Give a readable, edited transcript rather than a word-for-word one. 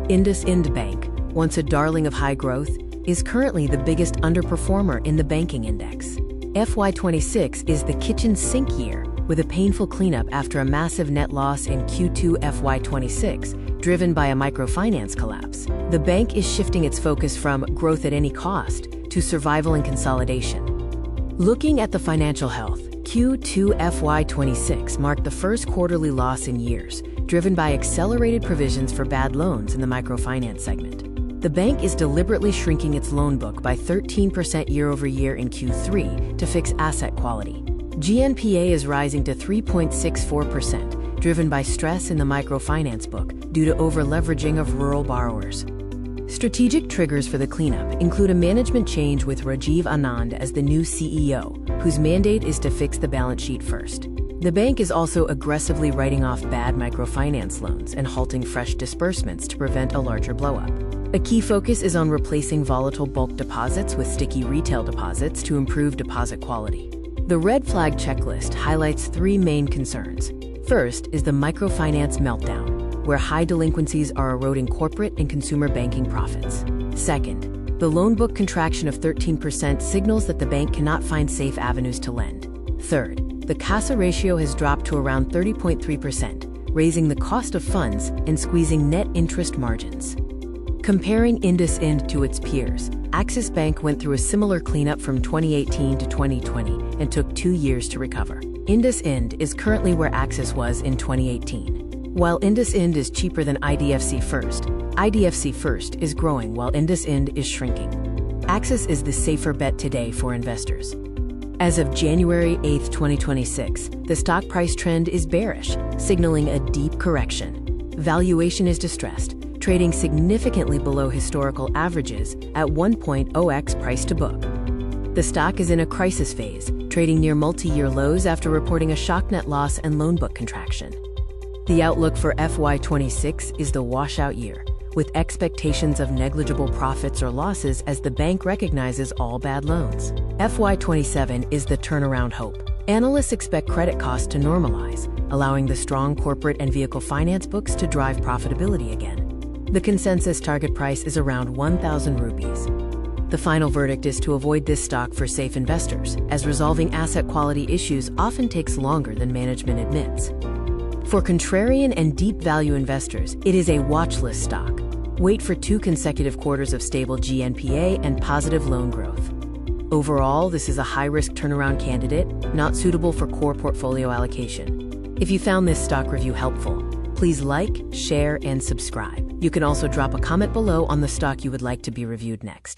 IndusInd, once a darling of high growth, is currently the biggest underperformer in the banking index. FY26 is the kitchen sink year, with a painful cleanup after a massive net loss in Q2 FY26, driven by a microfinance collapse. The bank is shifting its focus from growth at any cost to survival and consolidation. Looking at the financial health, Q2 FY26 marked the first quarterly loss in years, driven by accelerated provisions for bad loans in the microfinance segment. The bank is deliberately shrinking its loan book by 13% year-over-year in Q3 to fix asset quality. GNPA is rising to 3.64%, driven by stress in the microfinance book due to over-leveraging of rural borrowers. Strategic triggers for the cleanup include a management change with Rajiv Anand as the new CEO, whose mandate is to fix the balance sheet first. The bank is also aggressively writing off bad microfinance loans and halting fresh disbursements to prevent a larger blowup. A key focus is on replacing volatile bulk deposits with sticky retail deposits to improve deposit quality. The red flag checklist highlights three main concerns. First is the microfinance meltdown, where high delinquencies are eroding corporate and consumer banking profits. Second, the loan book contraction of 13% signals that the bank cannot find safe avenues to lend. Third, the CASA ratio has dropped to around 30.3%, raising the cost of funds and squeezing net interest margins. Comparing IndusInd to its peers, Axis Bank went through a similar cleanup from 2018 to 2020 and took 2 years to recover. IndusInd is currently where Axis was in 2018. While IndusInd is cheaper than IDFC First is growing while IndusInd is shrinking. Axis is the safer bet today for investors. As of January 8, 2026, the stock price trend is bearish, signaling a deep correction. Valuation is distressed, trading significantly below historical averages at 1.0x price to book. The stock is in a crisis phase, trading near multi-year lows after reporting a shock net loss and loan book contraction. The outlook for FY26 is the washout year, with expectations of negligible profits or losses as the bank recognizes all bad loans. FY27 is the turnaround hope. Analysts expect credit costs to normalize, allowing the strong corporate and vehicle finance books to drive profitability again. The consensus target price is around 1,000 rupees. The final verdict is to avoid this stock for safe investors, as resolving asset quality issues often takes longer than management admits. For contrarian and deep value investors, it is a watch list stock. Wait for 2 consecutive quarters of stable GNPA and positive loan growth. Overall, this is a high-risk turnaround candidate, not suitable for core portfolio allocation. If you found this stock review helpful, please like, share, and subscribe. You can also drop a comment below on the stock you would like to be reviewed next.